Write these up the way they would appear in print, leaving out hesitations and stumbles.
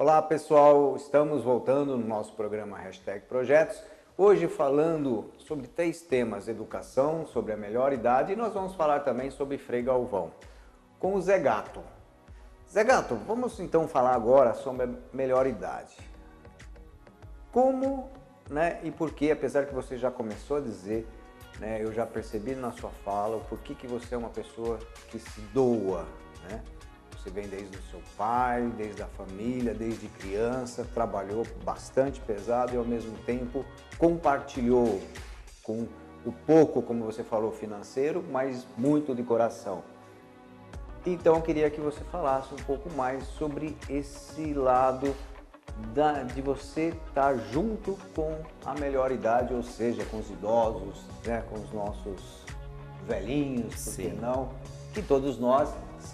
Olá pessoal, estamos voltando no nosso programa Hashtag Projetos, hoje falando sobre 3 temas: educação, sobre a melhor idade, e nós vamos falar também sobre Frei Galvão, com o Zé Gato. Zé Gato, vamos então falar agora sobre a melhor idade. Como, e por que, apesar que você já começou a dizer, eu já percebi na sua fala o porquê que você é uma pessoa que se doa, Você vem desde o seu pai, desde a família, desde criança, trabalhou bastante pesado e ao mesmo tempo compartilhou com o pouco, como você falou, financeiro, mas muito de coração. Então eu queria que você falasse um pouco mais sobre esse lado de você estar junto com a melhor idade, ou seja, com os idosos, com os nossos velhinhos, por que não? Que todos nós,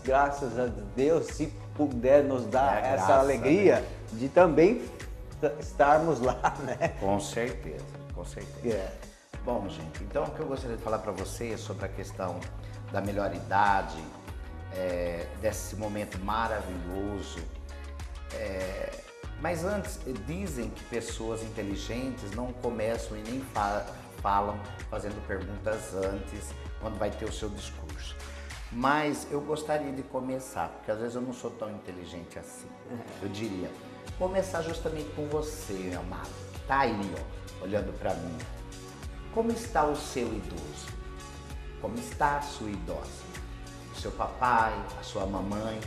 graças a Deus, se puder nos dar essa alegria de também estarmos lá, Com certeza, com certeza. Bom, gente, então o que eu gostaria de falar para vocês sobre a questão da melhor idade, desse momento maravilhoso. Mas antes, dizem que pessoas inteligentes não começam e nem falam fazendo perguntas antes, quando vai ter o seu discurso. Mas eu gostaria de começar, porque às vezes eu não sou tão inteligente assim. Eu diria, começar justamente com você, meu amado. Tá aí, olhando para mim. Como está o seu idoso? Como está a sua idosa? O seu papai, a sua mamãe?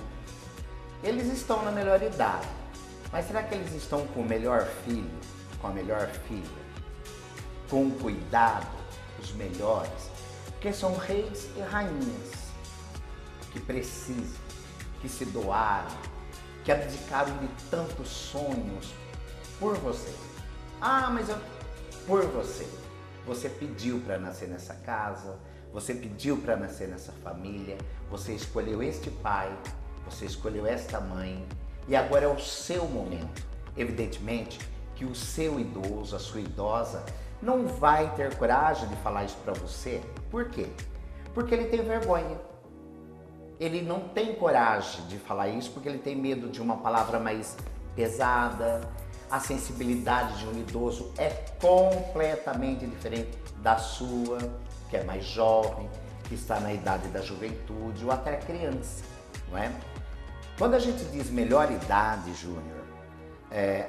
Eles estão na melhor idade. Mas será que eles estão com o melhor filho? Com a melhor filha? Com o cuidado? Os melhores? Porque são reis e rainhas que precisam, que se doaram, que abdicaram de tantos sonhos por você. Por você. Você pediu para nascer nessa casa, você pediu para nascer nessa família, você escolheu este pai, você escolheu esta mãe, e agora é o seu momento. Evidentemente que o seu idoso, a sua idosa, não vai ter coragem de falar isso para você. Por quê? Porque ele tem vergonha. Ele não tem coragem de falar isso porque ele tem medo de uma palavra mais pesada. A sensibilidade de um idoso é completamente diferente da sua, que é mais jovem, que está na idade da juventude ou até criança, não é? Quando a gente diz melhor idade, Júnior,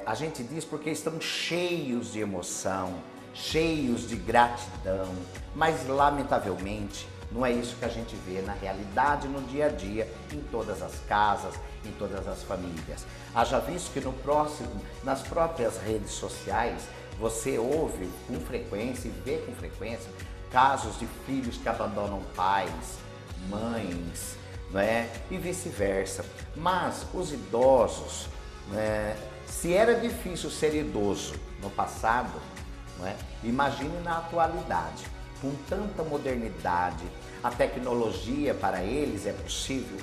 a gente diz porque estamos cheios de emoção, cheios de gratidão, mas lamentavelmente não é isso que a gente vê na realidade, no dia a dia, em todas as casas, em todas as famílias. Haja visto que nas próprias redes sociais, você ouve com frequência e vê com frequência casos de filhos que abandonam pais, mães, e vice-versa. Mas os idosos, se era difícil ser idoso no passado, imagine na atualidade. Com tanta modernidade, a tecnologia para eles é possível?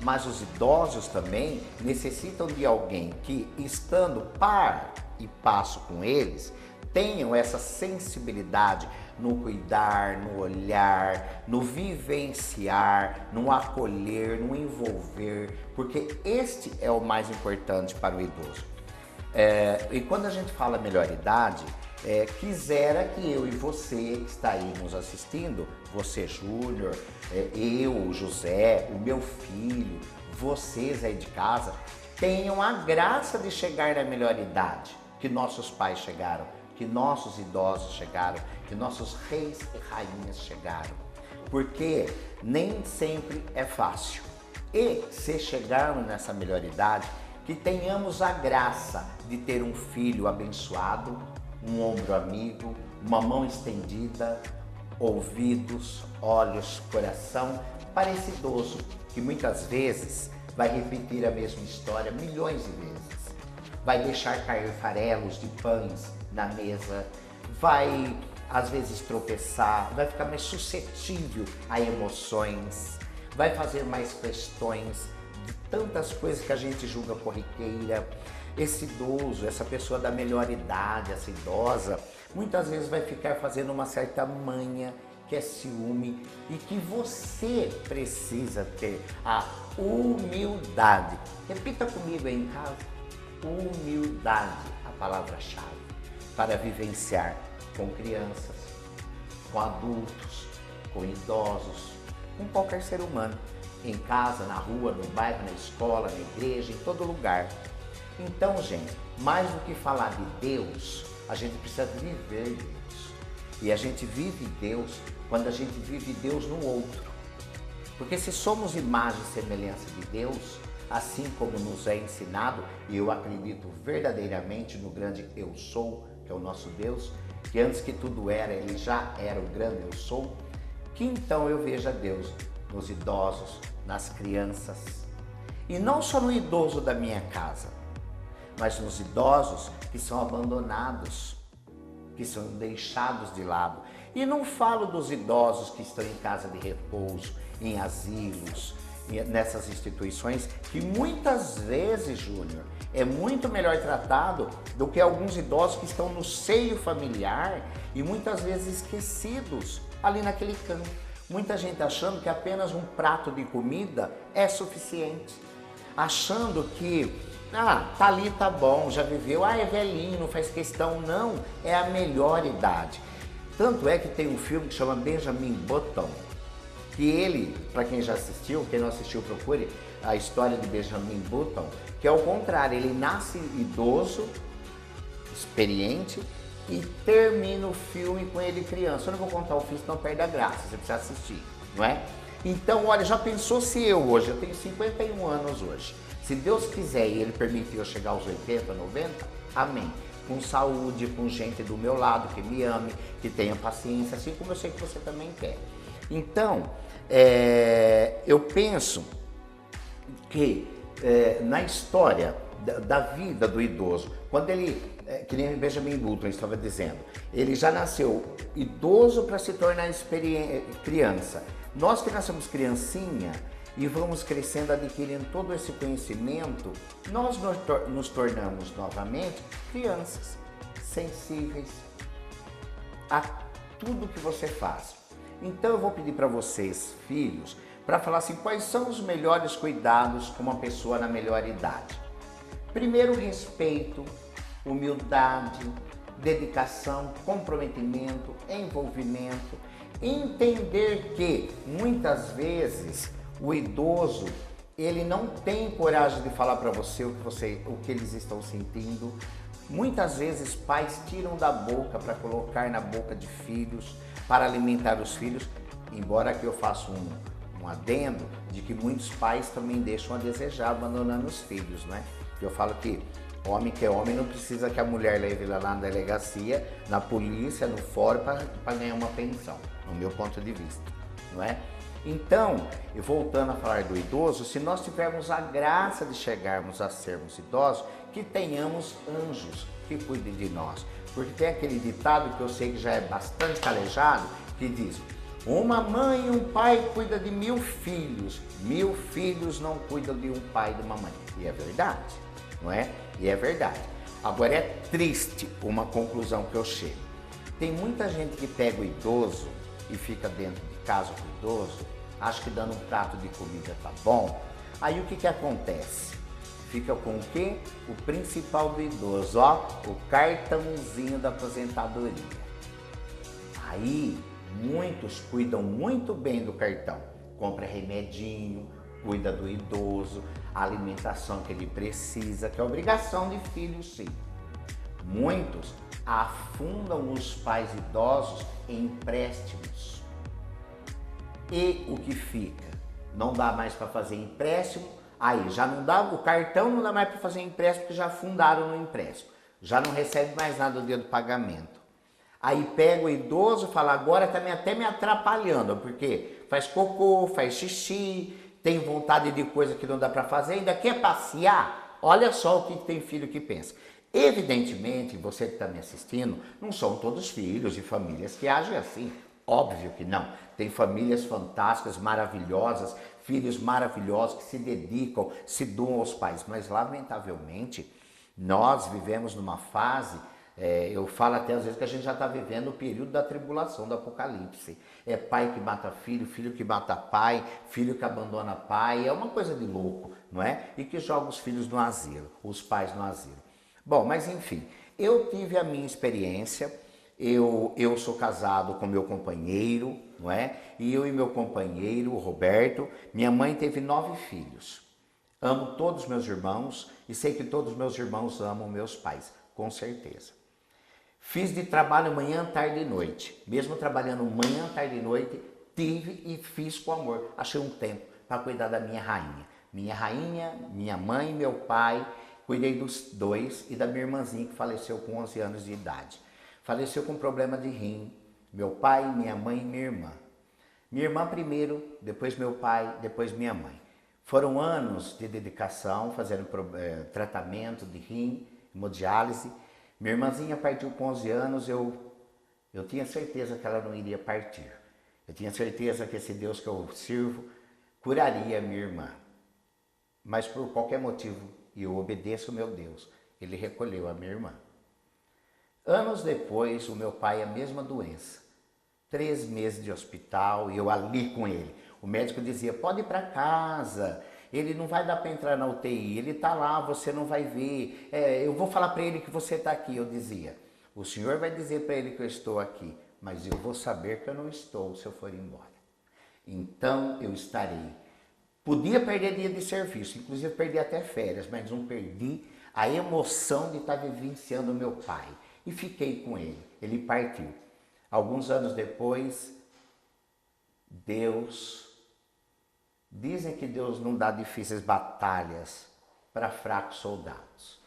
Mas os idosos também necessitam de alguém que, estando par e passo com eles, tenham essa sensibilidade no cuidar, no olhar, no vivenciar, no acolher, no envolver, porque este é o mais importante para o idoso. E quando a gente fala melhor idade, quisera que eu e você que está aí nos assistindo, você Júnior, eu, José, o meu filho, vocês aí de casa, tenham a graça de chegar na melhor idade que nossos pais chegaram, que nossos idosos chegaram, que nossos reis e rainhas chegaram. Porque nem sempre é fácil. E se chegarmos nessa melhor idade, que tenhamos a graça de ter um filho abençoado, um ombro amigo, uma mão estendida, ouvidos, olhos, coração, para esse idoso que muitas vezes vai repetir a mesma história milhões de vezes. Vai deixar cair farelos de pães na mesa, vai às vezes tropeçar, vai ficar mais suscetível a emoções, vai fazer mais questões de tantas coisas que a gente julga corriqueira. Esse idoso, essa pessoa da melhor idade, essa idosa, muitas vezes vai ficar fazendo uma certa manha, que é ciúme, e que você precisa ter a humildade. Repita comigo aí em casa. humildade, a palavra-chave, para vivenciar com crianças, com adultos, com idosos, com qualquer ser humano, em casa, na rua, no bairro, na escola, na igreja, em todo lugar. Então, gente, mais do que falar de Deus, a gente precisa viver Deus. E a gente vive Deus quando a gente vive Deus no outro. Porque se somos imagem e semelhança de Deus, assim como nos é ensinado, e eu acredito verdadeiramente no grande Eu Sou, que é o nosso Deus, que antes que tudo era, Ele já era o grande Eu Sou, que então eu veja Deus nos idosos, nas crianças, e não só no idoso da minha casa, mas nos idosos que são abandonados, que são deixados de lado. E não falo dos idosos que estão em casa de repouso, em asilos, nessas instituições, que muitas vezes, Júnior, é muito melhor tratado do que alguns idosos que estão no seio familiar e muitas vezes esquecidos ali naquele canto. Muita gente achando que apenas um prato de comida é suficiente, achando que tá ali, tá bom, já viveu, é velhinho, não faz questão. Não, é a melhor idade. Tanto é que tem um filme que chama Benjamin Button, que ele, para quem já assistiu, quem não assistiu, procure a história de Benjamin Button, que é o contrário, ele nasce idoso, experiente, e termina o filme com ele criança. Eu não vou contar o fim, senão perde a graça, você precisa assistir, não é? Então, olha, já pensou se eu hoje, eu tenho 51 anos hoje, se Deus quiser e Ele permitir eu chegar aos 80, 90, amém. Com saúde, com gente do meu lado, que me ame, que tenha paciência, assim como eu sei que você também quer. Então, eu penso que na história da vida do idoso, quando ele, que nem Benjamin Button estava dizendo, ele já nasceu idoso para se tornar criança. Nós que nascemos criancinha e vamos crescendo, adquirindo todo esse conhecimento, nós nos tornamos novamente crianças, sensíveis a tudo que você faz. Então eu vou pedir para vocês, filhos, para falar assim, quais são os melhores cuidados com uma pessoa na melhor idade. Primeiro, respeito, humildade, dedicação, comprometimento, envolvimento, entender que muitas vezes o idoso, ele não tem coragem de falar para você o que eles estão sentindo. Muitas vezes pais tiram da boca para colocar na boca de filhos, para alimentar os filhos, embora aqui eu faça um adendo de que muitos pais também deixam a desejar, abandonando os filhos, né? Eu falo que homem que é homem não precisa que a mulher leve lá na delegacia, na polícia, no fórum para ganhar uma pensão, no meu ponto de vista, não é? Então, e voltando a falar do idoso, se nós tivermos a graça de chegarmos a sermos idosos, que tenhamos anjos que cuidem de nós. Porque tem aquele ditado que eu sei que já é bastante calejado, que diz: uma mãe e um pai cuidam de 1000 filhos, 1000 filhos não cuidam de um pai e de uma mãe. E é verdade, não é? E é verdade. Agora é triste uma conclusão que eu chego. Tem muita gente que pega o idoso e fica dentro de casa com o idoso, acha que dando um prato de comida tá bom. Aí o que acontece? Fica com o quê? O principal do idoso, ó, o cartãozinho da aposentadoria. Aí muitos cuidam muito bem do cartão, compra remedinho, cuida do idoso, a alimentação que ele precisa, que é obrigação de filho, sim. Muitos afundam os pais idosos em empréstimos. E o que fica? Não dá mais para fazer empréstimo, aí já não dá, o cartão não dá mais para fazer empréstimo porque já afundaram no empréstimo, já não recebe mais nada do dia do pagamento. Aí pega o idoso e fala, agora tá até me atrapalhando, porque faz cocô, faz xixi, tem vontade de coisa que não dá para fazer, ainda quer passear. Olha só o que tem filho que pensa. Evidentemente, você que está me assistindo, não são todos filhos e famílias que agem assim. Óbvio que não. Tem famílias fantásticas, maravilhosas, filhos maravilhosos que se dedicam, se doam aos pais. Mas, lamentavelmente, nós vivemos numa fase Eu falo até às vezes que a gente já está vivendo o período da tribulação, do apocalipse. É pai que mata filho, filho que mata pai, filho que abandona pai, é uma coisa de louco, não é? E que joga os filhos no asilo, os pais no asilo. Bom, mas enfim, eu tive a minha experiência, eu sou casado com meu companheiro, não é? E eu e meu companheiro, o Roberto, minha mãe teve 9 filhos. Amo todos meus irmãos e sei que todos meus irmãos amam meus pais, com certeza. Fiz de trabalho manhã, tarde e noite. Mesmo trabalhando manhã, tarde e noite, tive e fiz com amor. Achei um tempo para cuidar da minha rainha. Minha rainha, minha mãe e meu pai, cuidei dos 2 e da minha irmãzinha que faleceu com 11 anos de idade. Faleceu com problema de rim. Meu pai, minha mãe e minha irmã. Minha irmã primeiro, depois meu pai, depois minha mãe. Foram anos de dedicação, fazendo tratamento de rim, hemodiálise. Minha irmãzinha partiu com 11 anos, eu tinha certeza que ela não iria partir. Eu tinha certeza que esse Deus que eu sirvo curaria a minha irmã. Mas por qualquer motivo, e eu obedeço o meu Deus, ele recolheu a minha irmã. Anos depois, o meu pai, a mesma doença. 3 meses de hospital e eu ali com ele. O médico dizia, pode ir para casa, ele não vai dar para entrar na UTI, ele está lá, você não vai ver, eu vou falar para ele que você está aqui. Eu dizia, o senhor vai dizer para ele que eu estou aqui, mas eu vou saber que eu não estou se eu for embora. Então eu estarei. Podia perder dia de serviço, inclusive perdi até férias, mas não perdi a emoção de estar vivenciando o meu pai. E fiquei com ele, ele partiu. Alguns anos depois, dizem que Deus não dá difíceis batalhas para fracos soldados.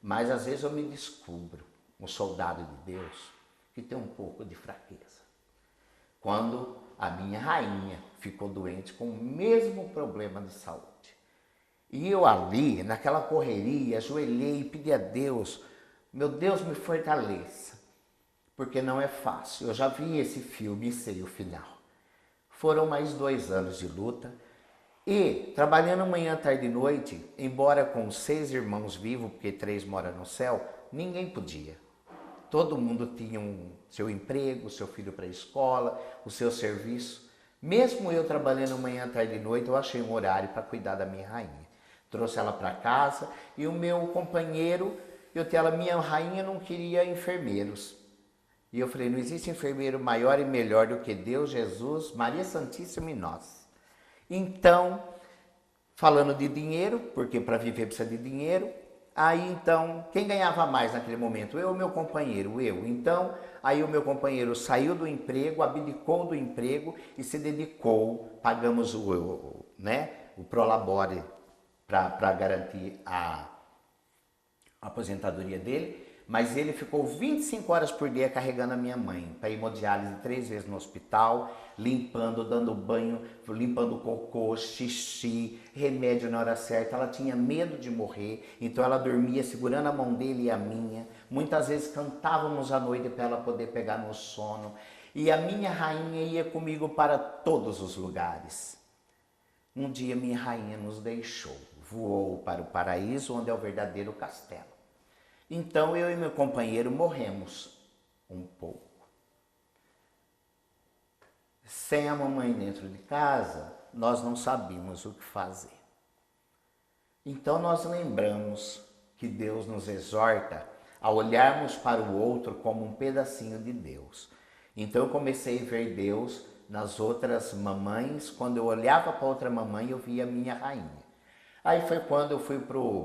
Mas às vezes eu me descubro, um soldado de Deus, que tem um pouco de fraqueza. Quando a minha rainha ficou doente com o mesmo problema de saúde. E eu ali, naquela correria, ajoelhei e pedi a Deus, meu Deus, me fortaleça. Porque não é fácil. Eu já vi esse filme e sei o final. Foram mais 2 anos de luta. E, trabalhando manhã, tarde e noite, embora com 6 irmãos vivos, porque 3 moram no céu, ninguém podia. Todo mundo tinha seu emprego, seu filho para a escola, o seu serviço. Mesmo eu trabalhando manhã, tarde e noite, eu achei um horário para cuidar da minha rainha. Trouxe ela para casa e o meu companheiro, minha rainha não queria enfermeiros. E eu falei, não existe enfermeiro maior e melhor do que Deus, Jesus, Maria Santíssima e nós. Então, falando de dinheiro, porque para viver precisa de dinheiro, aí então, quem ganhava mais naquele momento? Eu ou meu companheiro? Eu. Então, aí o meu companheiro saiu do emprego, abdicou do emprego e se dedicou, pagamos o prolabore para garantir a aposentadoria dele, mas ele ficou 25 horas por dia carregando a minha mãe para hemodiálise 3 vezes no hospital, limpando, dando banho, limpando cocô, xixi, remédio na hora certa. Ela tinha medo de morrer, então ela dormia segurando a mão dele e a minha. Muitas vezes cantávamos à noite para ela poder pegar no sono. E a minha rainha ia comigo para todos os lugares. Um dia minha rainha nos deixou, voou para o paraíso, onde é o verdadeiro castelo. Então eu e meu companheiro morremos um pouco. Sem a mamãe dentro de casa, nós não sabíamos o que fazer. Então nós lembramos que Deus nos exorta a olharmos para o outro como um pedacinho de Deus. Então eu comecei a ver Deus nas outras mamães. Quando eu olhava para outra mamãe, eu via a minha rainha. Aí foi quando eu fui para o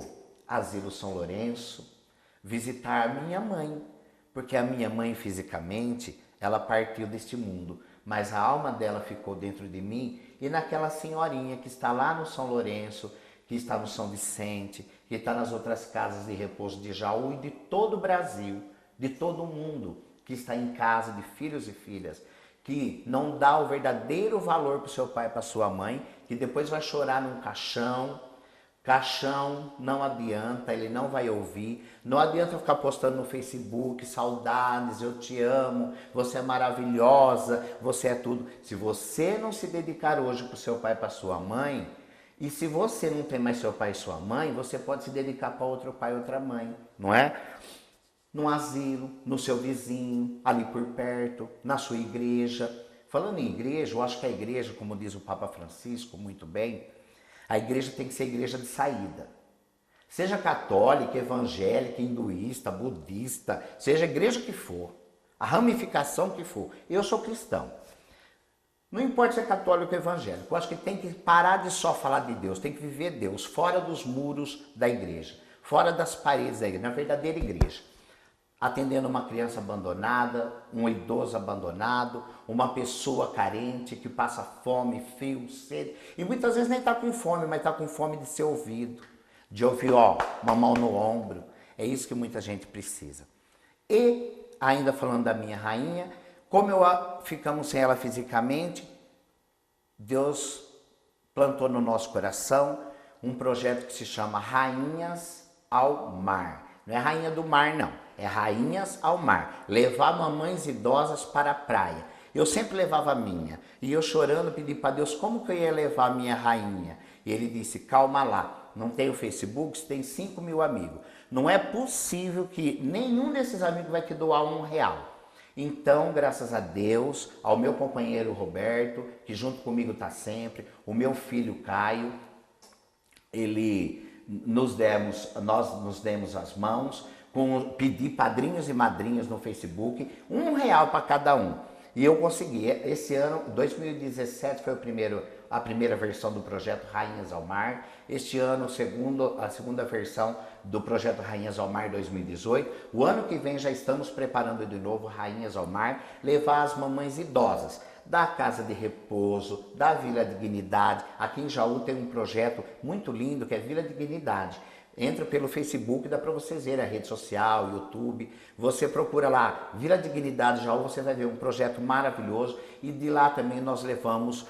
Asilo São Lourenço, visitar a minha mãe, porque a minha mãe fisicamente, ela partiu deste mundo, mas a alma dela ficou dentro de mim e naquela senhorinha que está lá no São Lourenço, que está no São Vicente, que está nas outras casas de repouso de Jaú e de todo o Brasil, de todo o mundo, que está em casa de filhos e filhas, que não dá o verdadeiro valor para o seu pai e para sua mãe, que depois vai chorar num caixão. Caixão não adianta, ele não vai ouvir. Não adianta ficar postando no Facebook, saudades, eu te amo, você é maravilhosa, você é tudo. Se você não se dedicar hoje para o seu pai e para sua mãe, e se você não tem mais seu pai e sua mãe, você pode se dedicar para outro pai e outra mãe, não é? num asilo, no seu vizinho, ali por perto, na sua igreja. Falando em igreja, eu acho que a igreja, como diz o Papa Francisco muito bem, a igreja tem que ser igreja de saída. Seja católica, evangélica, hinduísta, budista, seja a igreja que for, a ramificação que for. Eu sou cristão. Não importa se é católico ou evangélico, eu acho que tem que parar de só falar de Deus, tem que viver Deus fora dos muros da igreja, fora das paredes da igreja, na verdadeira igreja. Atendendo uma criança abandonada, um idoso abandonado, uma pessoa carente que passa fome, frio, sede. E muitas vezes nem está com fome, mas está com fome de ser ouvido, de ouvir, uma mão no ombro. É isso que muita gente precisa. E, ainda falando da minha rainha, como ficamos sem ela fisicamente, Deus plantou no nosso coração um projeto que se chama Rainhas ao Mar. Não é Rainha do Mar, não. É Rainhas ao Mar. Levar mamães idosas para a praia. Eu sempre levava a minha. E eu chorando pedi para Deus como que eu ia levar a minha rainha. E ele disse, calma lá. Não tem o Facebook, você tem 5 mil amigos. Não é possível que nenhum desses amigos vai te doar R$1. Então, graças a Deus, ao meu companheiro Roberto, que junto comigo está sempre, o meu filho Caio, nós nos demos as mãos, pedi padrinhos e madrinhas no Facebook, R$1 para cada um. E eu consegui. Esse ano, 2017, foi a primeira versão do projeto Rainhas ao Mar. Este ano, a segunda versão do projeto Rainhas ao Mar 2018. O ano que vem já estamos preparando de novo Rainhas ao Mar, levar as mamães idosas da Casa de Repouso, da Vila Dignidade. Aqui em Jaú tem um projeto muito lindo que é Vila Dignidade. Entra pelo Facebook, dá para vocês verem a rede social, YouTube. Você procura lá Vila Dignidade Jaú, você vai ver um projeto maravilhoso. E de lá também nós levamos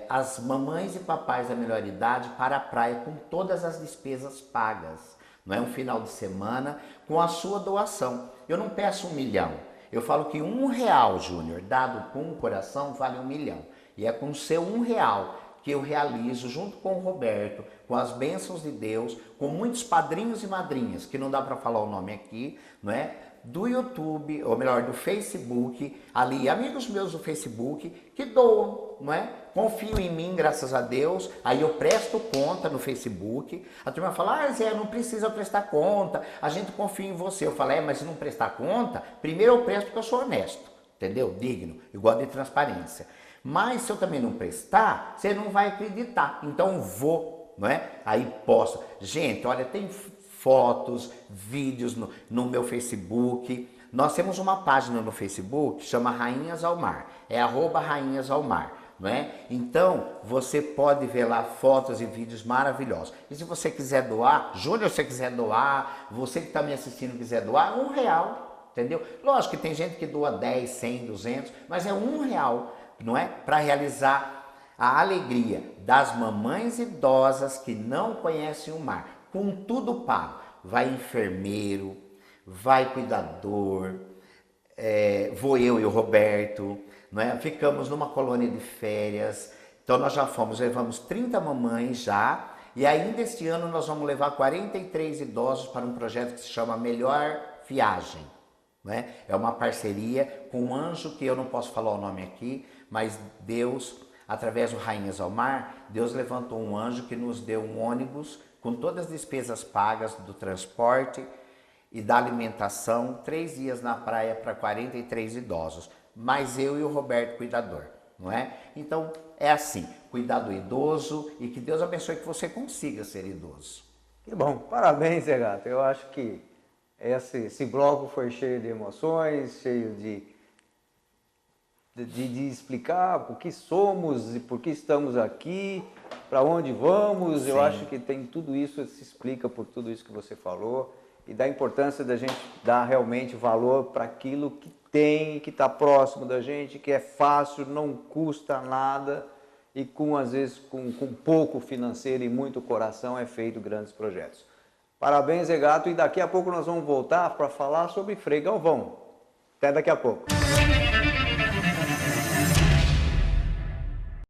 as mamães e papais da melhor idade para a praia com todas as despesas pagas. Não é um final de semana com a sua doação. Eu não peço 1 milhão. Eu falo que R$1, Júnior, dado com o coração, vale 1 milhão. E é com o seu R$1 que eu realizo, junto com o Roberto, com as bênçãos de Deus, com muitos padrinhos e madrinhas, que não dá para falar o nome aqui, não é? Do YouTube, ou melhor, do Facebook, ali, amigos meus do Facebook, que doam, não é? Confiam em mim, graças a Deus, aí eu presto conta no Facebook, a turma fala, Zé, não precisa prestar conta, a gente confia em você. Eu falo, mas se não prestar conta, primeiro eu presto porque eu sou honesto, entendeu? Digno, eu gosto de transparência. Mas se eu também não prestar, você não vai acreditar, então vou, não é? Aí posta. Gente, olha, tem fotos, vídeos no meu Facebook. Nós temos uma página no Facebook que chama Rainhas ao Mar. É @Rainhas ao Mar, não é? Então, você pode ver lá fotos e vídeos maravilhosos. E se você quiser doar, Júnior, se você quiser doar, você que está me assistindo quiser doar, R$1, entendeu? Lógico que tem gente que doa 10, 100, 200, mas é R$1, não é? Para realizar a alegria das mamães idosas que não conhecem o mar. Com tudo pago. Vai enfermeiro, vai cuidador, vou eu e o Roberto, não é? Ficamos numa colônia de férias, então nós já levamos 30 mamães já, e ainda este ano nós vamos levar 43 idosos para um projeto que se chama Melhor Viagem. Né? É uma parceria com um anjo que eu não posso falar o nome aqui, mas Deus, através do Rainhas ao Mar, Deus levantou um anjo que nos deu um ônibus com todas as despesas pagas do transporte e da alimentação, 3 dias na praia para 43 idosos, mais eu e o Roberto cuidador, não é? Então é assim, cuidar do idoso e que Deus abençoe que você consiga ser idoso. Que bom, parabéns, Zé Gato. Eu acho que esse bloco foi cheio de emoções, cheio de explicar o que somos e por que estamos aqui, para onde vamos. Sim. Eu acho que tem tudo isso, se explica por tudo isso que você falou e da importância da gente dar realmente valor para aquilo que tem, que está próximo da gente, que é fácil, não custa nada e às vezes com pouco financeiro e muito coração é feito grandes projetos. Parabéns, Zé Gato, e daqui a pouco nós vamos voltar para falar sobre Frei Galvão. Até daqui a pouco.